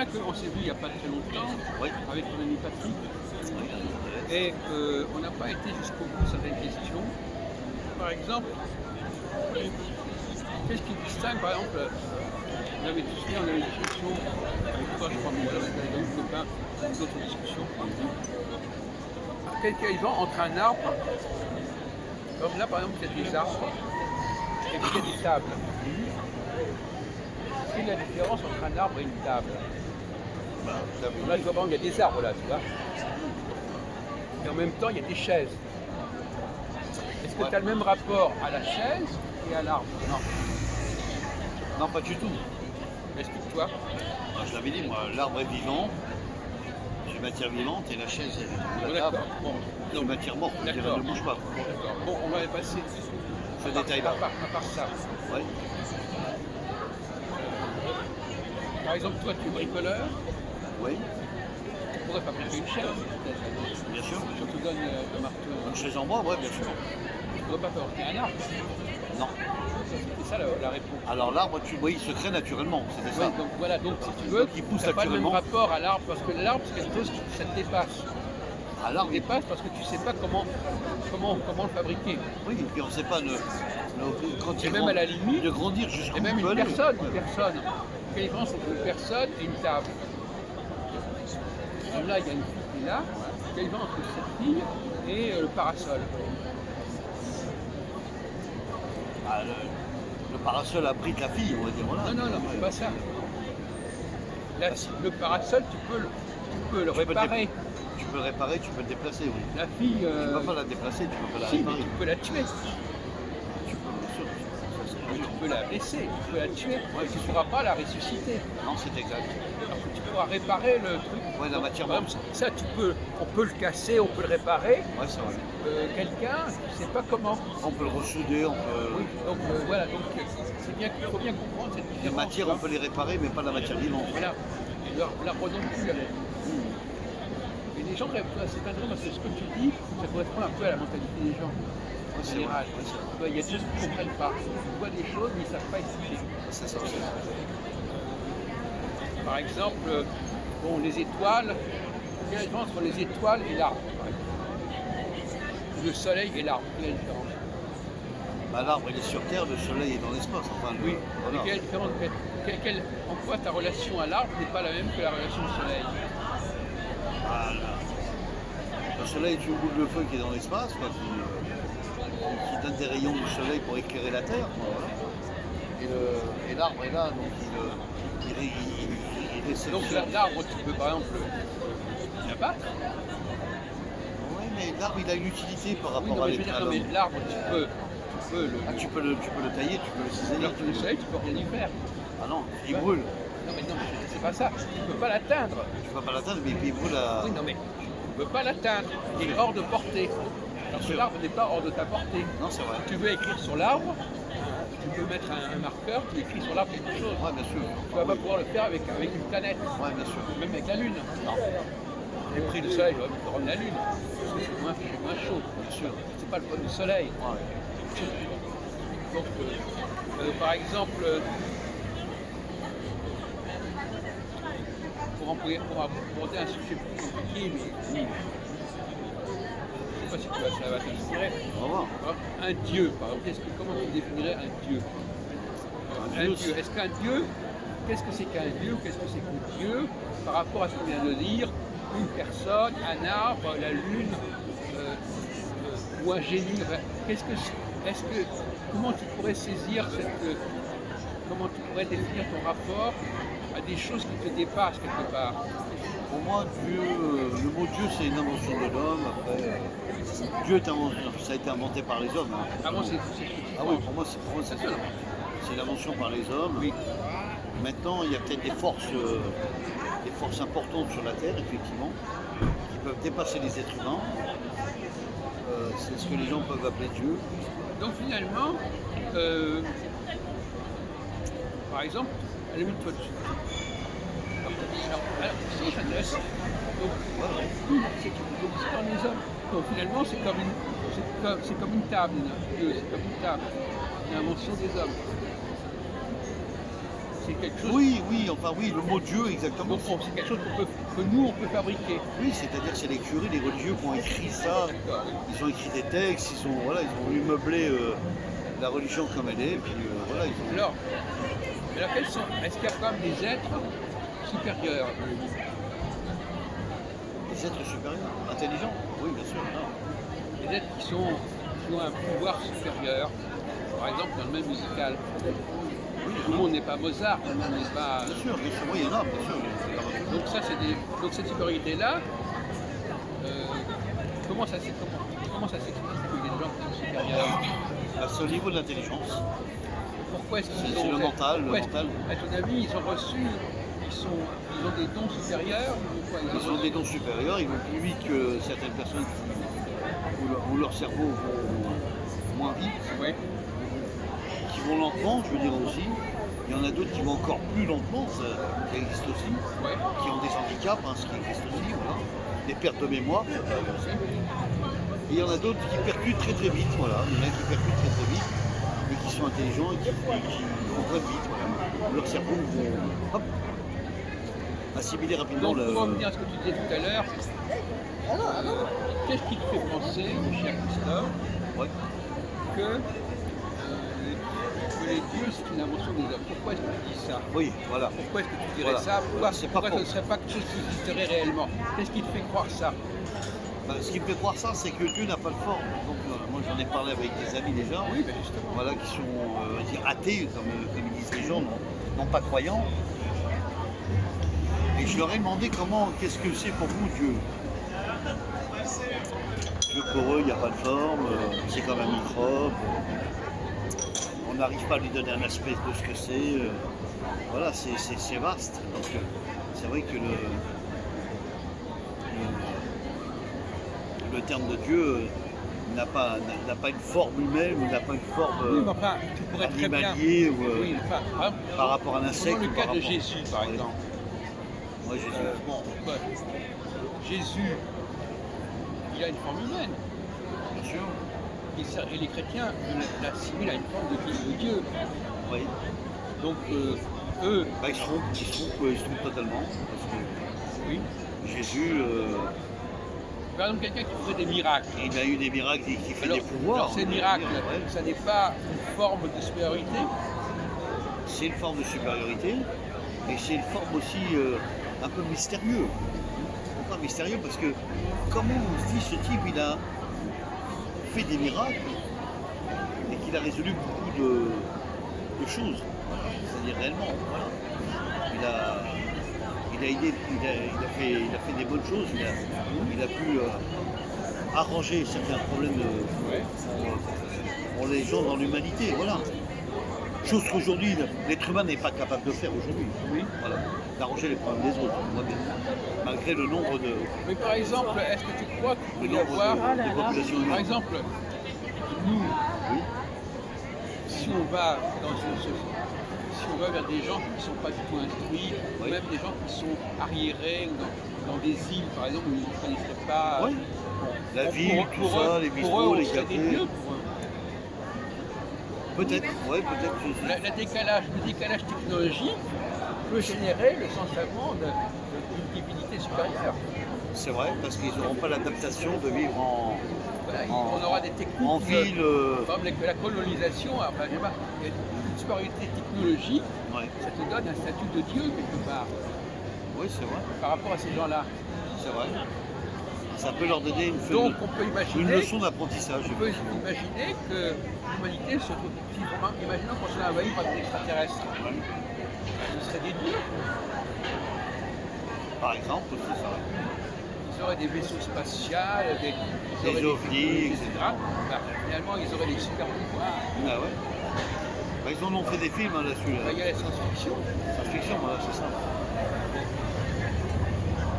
souviens qu'on s'est vu il n'y a pas très longtemps Oui. avec mon ami Patrick Oui, et on n'a pas été jusqu'au bout de certaines questions. Par exemple, qu'est-ce qui distingue, par exemple, on avait discuté, on avait une discussion avec toi, je crois, mais avec d'autres copains, d'autres discussions. Quelle est la différence entre un arbre, comme là par exemple il y a des arbres, et puis il y a des tables. Quelle est la différence entre un arbre et une table? Là, tu vois, par exemple, il y a des arbres là, tu vois. Et en même temps, il y a des chaises. Est-ce que tu as le même rapport à la chaise et à l'arbre? Non. Non, pas du tout. Explique-toi. Moi, je l'avais dit, moi, l'arbre est vivant, c'est une matière vivante, et la chaise, Bon, la table, d'accord. Bon, c'est une matière morte, elle d'accord. ne bouge pas. D'accord. Bon, on va passer Ce détail-là. à part ça. Ouais. Par exemple, toi, tu es bricoleur, Oui, tu pourrais fabriquer une chaise, peut-être. bien sûr. Si on te donne le marteau, Une chaise en bois, oui, bien sûr. tu ne pourrais pas fabriquer un arbre. Non. C'était ça la réponse. Alors l'arbre, oui, il se crée naturellement, c'était ça. Oui, donc voilà, donc si tu veux, Donc, il pousse tu n'as pas le même naturellement. rapport à l'arbre, parce que l'arbre, c'est quelque chose qui ça te dépasse. À Ça l'arbre, te dépasse parce que tu ne sais pas comment le fabriquer. oui, et puis on ne sait pas quand Et il même à la limite, de grandir jusqu'où et même il peut une aller. personne. Quelle différence entre une personne et une table? Donc là, il y a une fille qui est là. Quelle différence entre cette fille et le parasol? Ah, le parasol abrite la fille, on va dire. Voilà. Non, c'est pas ça. Là, le parasol, tu peux le réparer. Tu peux le réparer, tu peux le déplacer, oui. La fille, Tu ne peux pas la déplacer, tu peux pas la si, mais réparer. tu peux la tuer. Tu peux, bien sûr. Ça, c'est Tu sûr. peux la blesser, tu peux la tuer. Tu ne pourras pas la ressusciter. Non, c'est exact. Alors que tu pourras réparer le truc. Ouais, la matière Par morte. exemple, ça, on peut le casser, on peut le réparer. Ouais, c'est vrai. Quelqu'un, tu ne sais pas comment. On peut le ressouder, on peut. Oui, donc voilà, donc c'est bien qu'il faut bien comprendre cette Les différence. matières, on peut les réparer, mais pas la matière vivante. Voilà, et leur redonne plus la même. Et les gens, c'est intéressant parce que ce que tu dis, ça correspond un peu à la mentalité des gens. En c'est général. vrai, c'est vrai. Tu vois, il y a des gens qui ne comprennent pas. Ils voient des choses, mais ils ne savent pas expliquer. C'est ça. Par exemple, bon, les étoiles, quelle est la différence entre les étoiles et l'arbre, par exemple? Le soleil et l'arbre, quelle est la différence? Bah, l'arbre, il est sur Terre, le soleil est dans l'espace. Enfin, Oui, voilà. mais quelle est la différence? En quoi ta relation à l'arbre n'est pas la même que la relation au soleil? Voilà. Le soleil est une boule de feu qui est dans l'espace, quoi, qui donne des rayons du soleil pour éclairer la Terre. Quoi, voilà. Et l'arbre est là, donc il réceptionne. Donc l'arbre, tu peux par exemple l'abattre. Oui, mais l'arbre, il a une utilité par Oui, rapport non, à mais je veux dire, non, mais l'arbre, tu peux le tailler, tu peux le ciseler. alors que le soleil, tu peux rien y faire. Ah non, il brûle. Non, mais c'est pas ça. Tu peux pas l'atteindre. Tu peux pas l'atteindre, mais il brûle à. Oui, non, mais tu peux pas l'atteindre. Il est hors de portée. Alors que l'arbre n'est pas hors de ta portée. Non, c'est vrai. Si tu veux écrire sur l'arbre, tu peux mettre un marqueur, tu écris sur l'arbre quelque chose. Ouais, bien sûr. Tu vas pas pouvoir le faire avec une planète, Ouais, bien sûr. même avec la Lune. Non, Les prix du soleil doivent rendre la Lune, parce que c'est moins chaud. bien sûr. C'est pas le point du soleil. Ouais. Donc, par exemple, pour aborder un sujet plus compliqué, mais je ne sais pas si ça va t'inspirer. On va voir. Un dieu, par exemple, comment tu définirais un dieu? Un dieu, Est-ce qu'un dieu, qu'est-ce que c'est qu'un dieu? Qu'est-ce que c'est qu'un dieu par rapport à ce qu'on vient de dire? Une personne, un arbre, la lune, ou un génie. Comment tu pourrais saisir comment tu pourrais définir ton rapport à des choses qui te dépassent quelque part? Pour moi, Dieu, le mot Dieu, c'est une invention de l'homme. Après, Dieu ça a été inventé par les hommes. Hein. Avant, c'est Ah oui, pour moi, c'est l'invention par les hommes. Oui. Maintenant, il y a peut-être des forces importantes sur la Terre, effectivement, qui peuvent dépasser les êtres humains. C'est ce que les gens peuvent appeler Dieu. Donc finalement, par exemple, à la limite, toi, alors, c'est intéressant. Donc, c'est comme les hommes. Donc finalement, c'est comme une table, c'est comme une table, une invention des hommes. c'est quelque chose. Oui, enfin oui, le mot Dieu exactement. Donc c'est quelque chose que nous on peut fabriquer. Oui, c'est-à-dire que c'est les curés, les religieux qui ont écrit ça. D'accord. Ils ont écrit des textes, ils ont voulu meubler la religion comme elle est, puis voilà, ils ont... Alors est-ce qu'il y a quand même des êtres supérieurs? Des êtres supérieurs, intelligents, oui, bien sûr. Non. Des êtres qui ont un pouvoir supérieur, par exemple dans le même musical. Oui, Tout le monde n'est pas Mozart, tout le monde n'est pas. bien sûr, oui, il y en a, bien sûr. Donc ça, donc cette supériorité-là, comment ça s'explique que les gens qui sont supérieurs? C'est au niveau de l'intelligence. Pourquoi est-ce qu'ils C'est le mental, À ton avis, ils ont reçu, ils ont des dons supérieurs ou quoi? Ils ont des dons supérieurs, ils vont plus vite que certaines personnes où leur cerveau vont moins vite, Oui. qui vont lentement, je veux dire aussi. Il y en a d'autres qui vont encore plus lentement, ça existe aussi, Ouais. qui ont des handicaps, ce qui existe aussi, voilà. Des pertes de mémoire. Et il y en a d'autres qui percutent très très vite, voilà. Il y en a qui percutent très très vite, mais qui sont intelligents et qui comprennent vite, voilà. Leur cerveau vont hop, assimiler rapidement Donc pour revenir à ce que tu disais tout à l'heure, qu'est-ce qui te fait penser, mon cher Christophe, Ouais. que les dieux c'est une invention des hommes? Pourquoi est-ce que tu dis ça? Oui, voilà. Pourquoi est-ce que tu dirais Voilà. ça? Pourquoi, C'est pas pourquoi faux. ce ne serait pas quelque chose qui existerait réellement? Qu'est-ce qui te fait croire ça? Ce qui me fait croire ça, c'est que Dieu n'a pas de forme. Donc moi j'en ai parlé avec des amis déjà, Oui, ben justement. voilà, qui sont dire athées, comme ils disent les gens, non pas croyants. Et je leur ai demandé qu'est-ce que c'est pour vous Dieu? Dieu pour eux, il n'y a pas de forme, c'est comme un microbe. On n'arrive pas à lui donner un aspect de ce que c'est. Voilà, c'est vaste. Donc c'est vrai que le terme de Dieu n'a pas une forme humaine ou n'a pas une forme Oui, mais enfin, tu pourrais très bien. animalier ou, Oui, enfin, par rapport à l'insecte. prenons le ou cas par de rapport- Jésus, par Oui. exemple. Moi, Jésus. Ouais. Jésus, il a une forme humaine. Bien sûr. Et les chrétiens l'assimilent à une forme de Dieu. Oui. Donc, eux, Bah, ils se trompent totalement. Parce que oui. Jésus, Par exemple, quelqu'un qui ferait des miracles. il a eu des miracles, qui fait Alors, des pouvoirs. alors ces on va miracles, dire, ouais. ça n'est pas une forme de supériorité. C'est une forme de supériorité, et c'est une forme aussi un peu mystérieux. Pourquoi mystérieux? Parce que comment on se dit ce type, il a fait des miracles et qu'il a résolu beaucoup de choses. C'est-à-dire réellement. Voilà. Il a fait des bonnes choses, il a pu arranger certains problèmes Ouais. pour les gens dans l'humanité. Voilà. Chose qu'aujourd'hui, l'être humain n'est pas capable de faire aujourd'hui. Oui. Voilà. D'arranger les problèmes des autres, on voit bien. Malgré le nombre de. Mais par exemple, est-ce que tu crois qu'il peut Le y nombre avoir, de populations par humaines. exemple, nous, Oui. si on va si on va vers des gens qui ne sont pas du tout instruits, ou Oui. même des gens qui sont arriérés, ou dans des îles, par exemple, où ils ne connaisseraient pas. Oui. La Pour- ville, tout pour ça, eux- les pour eux, bistrots, on les serait des cafés. dieux pour eux. Peut-être, ouais, peut-être. Le décalage technologique peut générer le sentiment d'une divinité supérieure. C'est vrai, parce qu'ils n'auront pas l'adaptation de vivre Voilà, En- on aura des techniques. en ville. Comme la colonisation, enfin, je sais pas, il y a une supériorité technologique, Ouais. ça te donne un statut de Dieu quelque part Oui, c'est vrai, par rapport à ces gens-là. c'est vrai. Ça peut leur donner Donc on peut une imaginer, leçon d'apprentissage. on peut imaginer que l'humanité se trouve, imaginons qu'on soit envahi par des extraterrestres. Ce seraient des dieux. Par exemple, c'est ça. Ils auraient des vaisseaux spatiaux, ils auraient Des ovnis, etc. Bah, finalement, ils auraient des super pouvoirs. Ah ouais. Bah, ils en ont fait des films hein, là-dessus. Bah, il y a la science-fiction. Science-fiction, voilà, c'est ça.